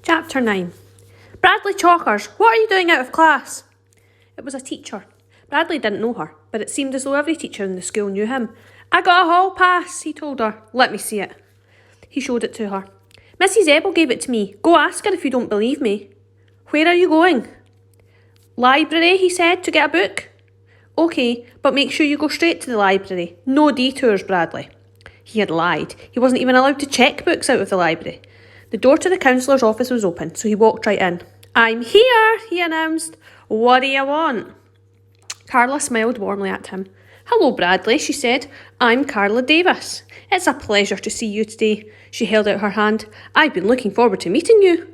Chapter 9. Bradley Chalkers, what are you doing out of class? It was a teacher. Bradley didn't know her, but it seemed as though every teacher in the school knew him. I got a hall pass, he told her. Let me see it. He showed it to her. Mrs. Ebel gave it to me. Go ask her if you don't believe me. Where are you going? Library, he said, to get a book. OK, but make sure you go straight to the library. No detours, Bradley. He had lied. He wasn't even allowed to check books out of the library. The door to the counsellor's office was open, so he walked right in. I'm here, he announced. What do you want? Carla smiled warmly at him. Hello, Bradley, she said. I'm Carla Davis. It's a pleasure to see you today. She held out her hand. I've been looking forward to meeting you.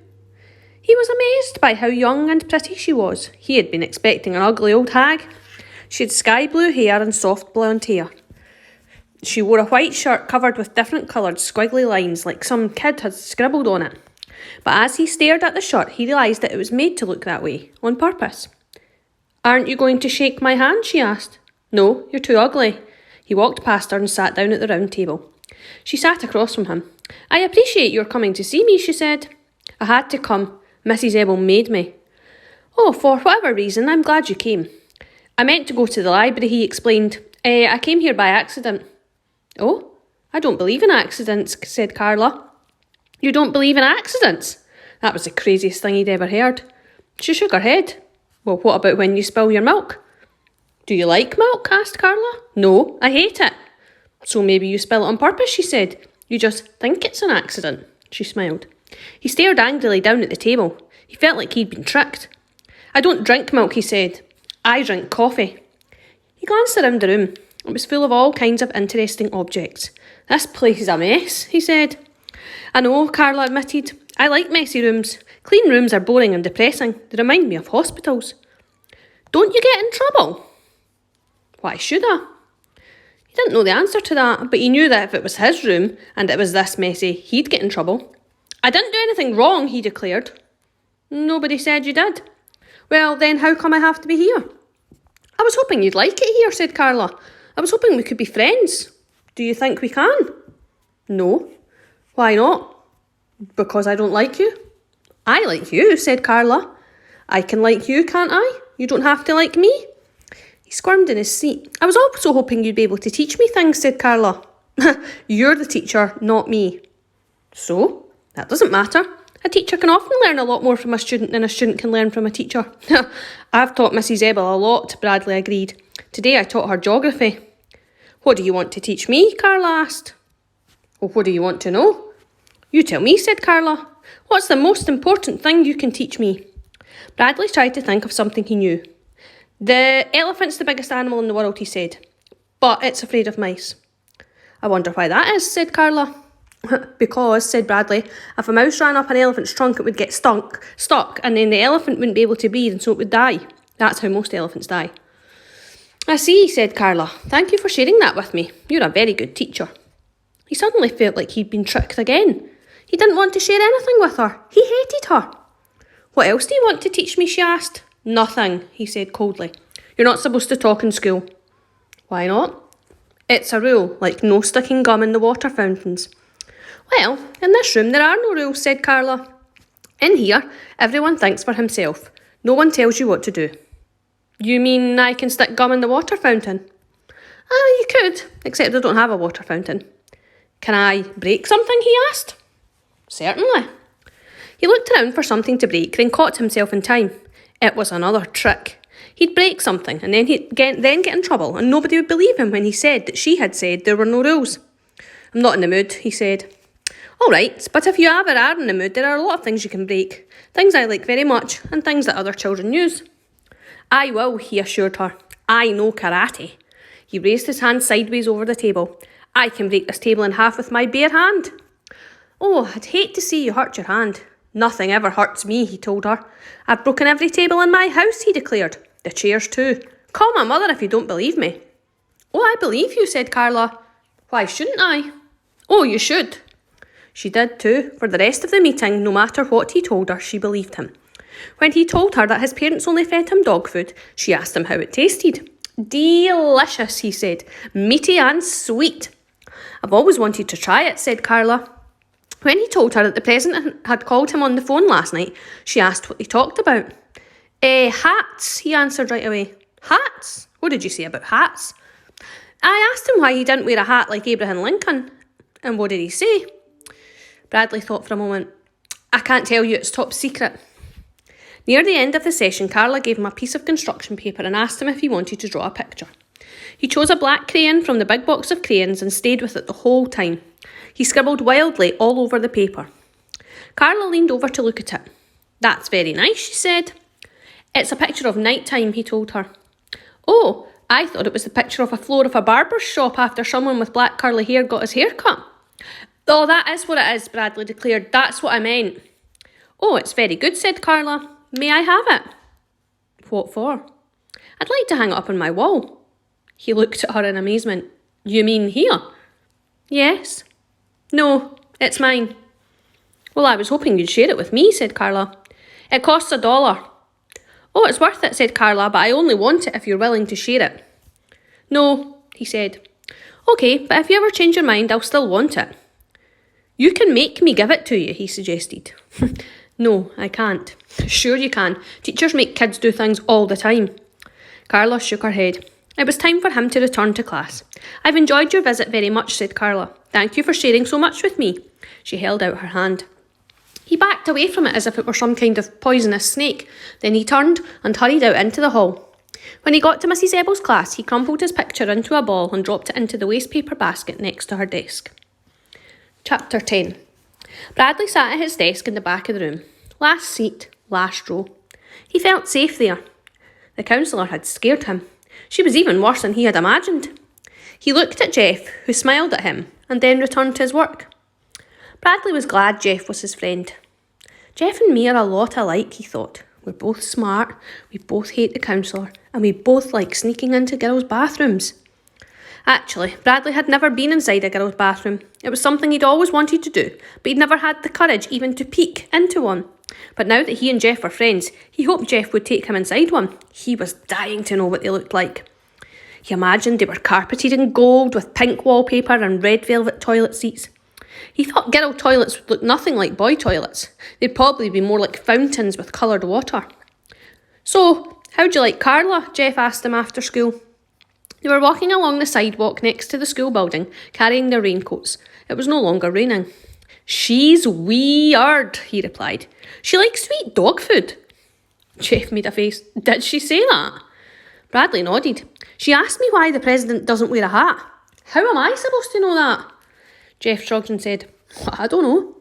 He was amazed by how young and pretty she was. He had been expecting an ugly old hag. She had sky blue hair and soft blonde hair. She wore a white shirt covered with different coloured squiggly lines like some kid had scribbled on it. But as he stared at the shirt, he realised that it was made to look that way, on purpose. Aren't you going to shake my hand? She asked. No, you're too ugly. He walked past her and sat down at the round table. She sat across from him. I appreciate your coming to see me, she said. I had to come. Mrs. Ebel made me. Oh, for whatever reason, I'm glad you came. I meant to go to the library, he explained. I came here by accident. Oh, I don't believe in accidents, said Carla. You don't believe in accidents? That was the craziest thing he'd ever heard. She shook her head. Well, what about when you spill your milk? Do you like milk? Asked Carla. No, I hate it. So maybe you spill it on purpose, she said. You just think it's an accident. She smiled. He stared angrily down at the table. He felt like he'd been tricked. I don't drink milk, he said. I drink coffee. He glanced around the room. It was full of all kinds of interesting objects. This place is a mess, he said. I know, Carla admitted. I like messy rooms. Clean rooms are boring and depressing. They remind me of hospitals. Don't you get in trouble? Why should I? He didn't know the answer to that, but he knew that if it was his room and it was this messy, he'd get in trouble. I didn't do anything wrong, he declared. Nobody said you did. Well, then how come I have to be here? I was hoping you'd like it here, said Carla. I was hoping we could be friends. Do you think we can? No. Why not? Because I don't like you. I like you, said Carla. I can like you, can't I? You don't have to like me. He squirmed in his seat. I was also hoping you'd be able to teach me things, said Carla. You're the teacher, not me. So? That doesn't matter. A teacher can often learn a lot more from a student than a student can learn from a teacher. I've taught Mrs. Ebel a lot, Bradley agreed. Today I taught her geography. What do you want to teach me? Carla asked. Well, what do you want to know? You tell me, said Carla. What's the most important thing you can teach me? Bradley tried to think of something he knew. The elephant's the biggest animal in the world, he said. But it's afraid of mice. I wonder why that is, said Carla. Because, said Bradley, if a mouse ran up an elephant's trunk, it would get stuck, and then the elephant wouldn't be able to breathe, and so it would die. That's how most elephants die. I see, said Carla. Thank you for sharing that with me. You're a very good teacher. He suddenly felt like he'd been tricked again. He didn't want to share anything with her. He hated her. What else do you want to teach me? She asked. Nothing, he said coldly. You're not supposed to talk in school. Why not? It's a rule, like no sticking gum in the water fountains. Well, in this room there are no rules, said Carla. In here, everyone thinks for himself. No one tells you what to do. You mean I can stick gum in the water fountain? You could, except I don't have a water fountain. Can I break something, he asked. Certainly. He looked around for something to break, then caught himself in time. It was another trick. He'd break something and then he'd get in trouble, and nobody would believe him when he said that she had said there were no rules. I'm not in the mood, he said. All right, but if you ever are in the mood, there are a lot of things you can break. Things I like very much, and things that other children use. I will, he assured her. I know karate. He raised his hand sideways over the table. I can break this table in half with my bare hand. Oh, I'd hate to see you hurt your hand. Nothing ever hurts me, he told her. I've broken every table in my house, he declared. The chairs too. Call my mother if you don't believe me. Oh, I believe you, said Carla. Why shouldn't I? Oh, you should. She did too. For the rest of the meeting, no matter what he told her, she believed him. When he told her that his parents only fed him dog food, she asked him how it tasted. Delicious, he said. Meaty and sweet. I've always wanted to try it, said Carla. When he told her that the president had called him on the phone last night, she asked what they talked about. Hats, he answered right away. Hats? What did you say about hats? I asked him why he didn't wear a hat like Abraham Lincoln. And what did he say? Bradley thought for a moment. I can't tell you, it's top secret. Near the end of the session, Carla gave him a piece of construction paper and asked him if he wanted to draw a picture. He chose a black crayon from the big box of crayons and stayed with it the whole time. He scribbled wildly all over the paper. Carla leaned over to look at it. That's very nice, she said. It's a picture of night time, he told her. Oh, I thought it was the picture of a floor of a barber's shop after someone with black curly hair got his hair cut. Oh, that is what it is, Bradley declared. That's what I meant. Oh, it's very good, said Carla. May I have it? What for? I'd like to hang it up on my wall. He looked at her in amazement. You mean here? Yes. No, it's mine. Well, I was hoping you'd share it with me, said Carla. It costs $1. Oh, it's worth it, said Carla, but I only want it if you're willing to share it. No, he said. OK, but if you ever change your mind, I'll still want it. You can make me give it to you, he suggested. No, I can't. Sure you can. Teachers make kids do things all the time. Carla shook her head. It was time for him to return to class. I've enjoyed your visit very much, said Carla. Thank you for sharing so much with me. She held out her hand. He backed away from it as if it were some kind of poisonous snake. Then he turned and hurried out into the hall. When he got to Mrs. Ebble's class, he crumpled his picture into a ball and dropped it into the wastepaper basket next to her desk. Chapter 10. Bradley sat at his desk in the back of the room. Last seat, last row. He felt safe there. The counsellor had scared him. She was even worse than he had imagined. He looked at Jeff, who smiled at him, and then returned to his work. Bradley was glad Jeff was his friend. Jeff and me are a lot alike, he thought. We're both smart, we both hate the counsellor, and we both like sneaking into girls' bathrooms. Actually, Bradley had never been inside a girl's bathroom. It was something he'd always wanted to do, but he'd never had the courage even to peek into one. But now that he and Jeff were friends, he hoped Jeff would take him inside one. He was dying to know what they looked like. He imagined they were carpeted in gold with pink wallpaper and red velvet toilet seats. He thought girl toilets would look nothing like boy toilets. They'd probably be more like fountains with coloured water. So, how'd you like Carla? Jeff asked him after school. They were walking along the sidewalk next to the school building, carrying their raincoats. It was no longer raining. She's weird, he replied. She likes to eat dog food. Jeff made a face. Did she say that? Bradley nodded. She asked me why the president doesn't wear a hat. How am I supposed to know that? Jeff shrugged and said, I don't know.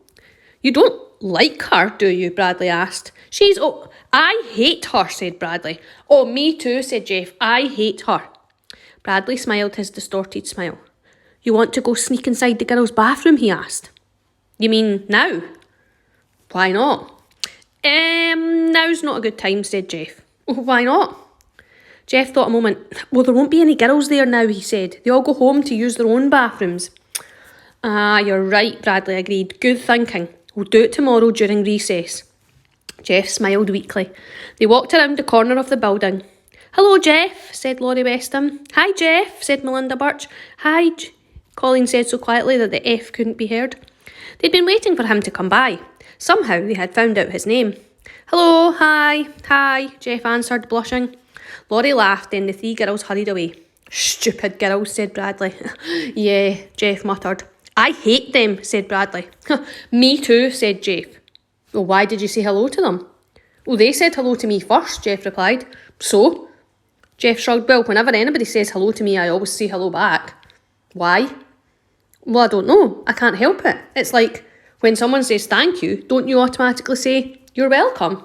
You don't like her, do you? Bradley asked. Oh, I hate her, said Bradley. Oh, me too, said Jeff. I hate her. Bradley smiled his distorted smile. You want to go sneak inside the girls' bathroom? He asked. You mean now? Why not? Now's not a good time, said Jeff. Why not? Jeff thought a moment. Well, there won't be any girls there now, he said. They all go home to use their own bathrooms. Ah, you're right, Bradley agreed. Good thinking. We'll do it tomorrow during recess. Jeff smiled weakly. They walked around the corner of the building. Hello, Jeff, said Laurie Westham. Hi, Jeff, said Melinda Birch. Hi, Colleen said so quietly that the F couldn't be heard. They'd been waiting for him to come by. Somehow they had found out his name. Hello, hi, Jeff answered, blushing. Laurie laughed, then the three girls hurried away. Stupid girls, said Bradley. Yeah, Jeff muttered. I hate them, said Bradley. Me too, said Jeff. Well, why did you say hello to them? Well, they said hello to me first, Jeff replied. So? Jeff shrugged. Well, whenever anybody says hello to me, I always say hello back. Why? Well, I don't know. I can't help it. It's like when someone says thank you, don't you automatically say you're welcome?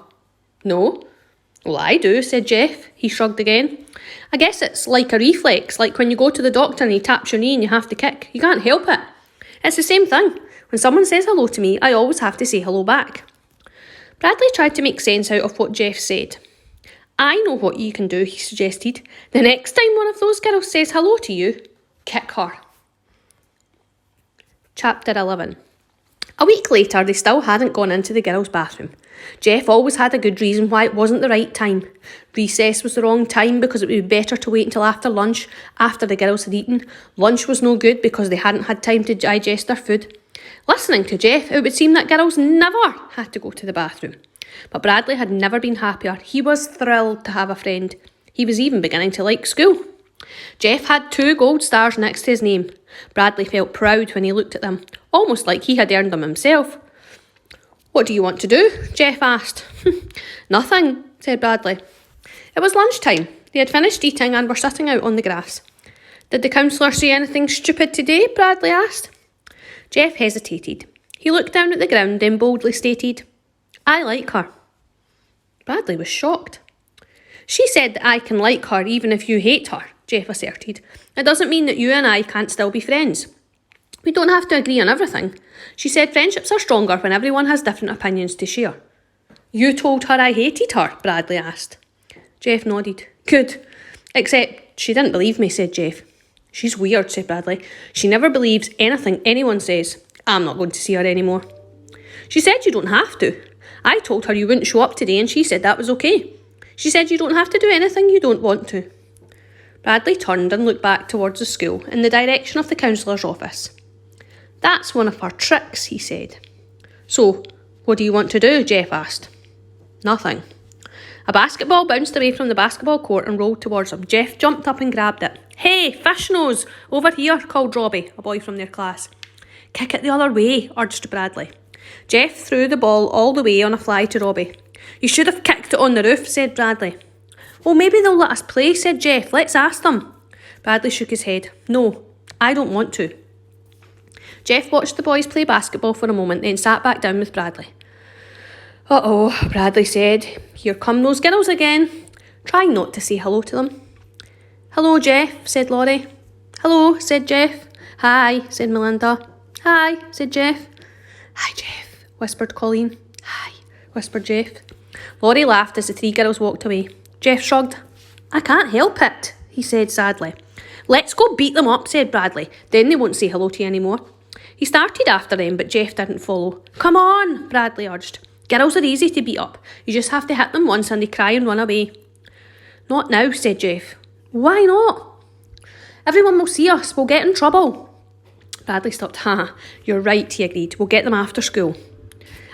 No. Well, I do, said Jeff. He shrugged again. I guess it's like a reflex, like when you go to the doctor and he taps your knee and you have to kick. You can't help it. It's the same thing. When someone says hello to me, I always have to say hello back. Bradley tried to make sense out of what Jeff said. I know what you can do, he suggested. The next time one of those girls says hello to you, kick her. Chapter 11. A week later, they still hadn't gone into the girls' bathroom. Jeff always had a good reason why it wasn't the right time. Recess was the wrong time because it would be better to wait until after lunch, after the girls had eaten. Lunch was no good because they hadn't had time to digest their food. Listening to Jeff, it would seem that girls never had to go to the bathroom. But Bradley had never been happier. He was thrilled to have a friend. He was even beginning to like school. Jeff had 2 gold stars next to his name. Bradley felt proud when he looked at them, almost like he had earned them himself. "What do you want to do?" Jeff asked. "Nothing," said Bradley. It was lunchtime. They had finished eating and were sitting out on the grass. "Did the counsellor say anything stupid today?" Bradley asked. Jeff hesitated. He looked down at the ground and boldly stated, "I like her." Bradley was shocked. "She said that I can like her even if you hate her," Jeff asserted. "It doesn't mean that you and I can't still be friends. We don't have to agree on everything. She said friendships are stronger when everyone has different opinions to share." "You told her I hated her?" Bradley asked. Jeff nodded. "Good. Except she didn't believe me," said Jeff. "She's weird," said Bradley. "She never believes anything anyone says. I'm not going to see her anymore." "She said you don't have to. I told her you wouldn't show up today and she said that was okay. She said you don't have to do anything you don't want to." Bradley turned and looked back towards the school in the direction of the counsellor's office. "That's one of her tricks," he said. "So, what do you want to do?" Jeff asked. "Nothing." A basketball bounced away from the basketball court and rolled towards him. Jeff jumped up and grabbed it. "Hey, fish nose! Over here!" called Robbie, a boy from their class. "Kick it the other way," urged Bradley. Jeff threw the ball all the way on a fly to Robbie. "You should have kicked it on the roof," said Bradley. "Well, maybe they'll let us play," said Jeff. "Let's ask them." Bradley shook his head. "No, I don't want to." Jeff watched the boys play basketball for a moment, then sat back down with Bradley. "Uh-oh," Bradley said. "Here come those girls again," trying not to say hello to them. "Hello, Jeff," said Laurie. "Hello," said Jeff. "Hi," said Melinda. "Hi," said Jeff. "Hi, Jeff," whispered Colleen. "Hi," whispered Jeff. Laurie laughed as the 3 girls walked away. Jeff shrugged. "I can't help it," he said sadly. "Let's go beat them up," said Bradley. "Then they won't say hello to you anymore." He started after them, but Jeff didn't follow. "Come on," Bradley urged. "Girls are easy to beat up. You just have to hit them once and they cry and run away." "Not now," said Jeff. "Why not?" "Everyone will see us. We'll get in trouble." Bradley stopped. "Ha, you're right," he agreed. "We'll get them after school."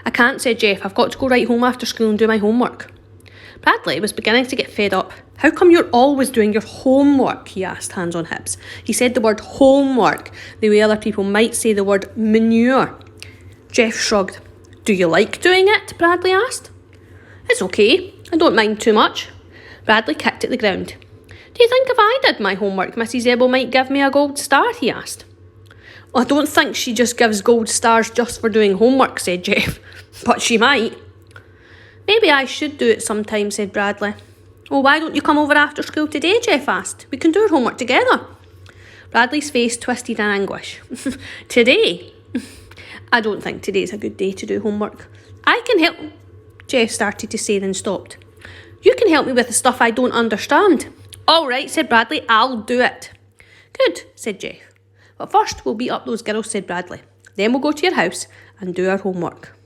"I can't," said Jeff. "I've got to go right home after school and do my homework." Bradley was beginning to get fed up. "How come you're always doing your homework?" he asked, hands on hips. He said the word homework the way other people might say the word manure. Jeff shrugged. "Do you like doing it?" Bradley asked. "It's okay. I don't mind too much." Bradley kicked at the ground. "Do you think if I did my homework, Mrs. Ebel might give me a gold star?" he asked. "Well, I don't think she just gives gold stars just for doing homework," said Jeff. "But she might." "Maybe I should do it sometime," said Bradley. "Well, why don't you come over after school today?" Jeff asked. "We can do our homework together." Bradley's face twisted in anguish. "Today? I don't think today's a good day to do homework." "I can help," Jeff started to say, then stopped. "You can help me with the stuff I don't understand." "All right," said Bradley. "I'll do it." "Good," said Jeff. "But first we'll beat up those girls," said Bradley. "Then we'll go to your house and do our homework."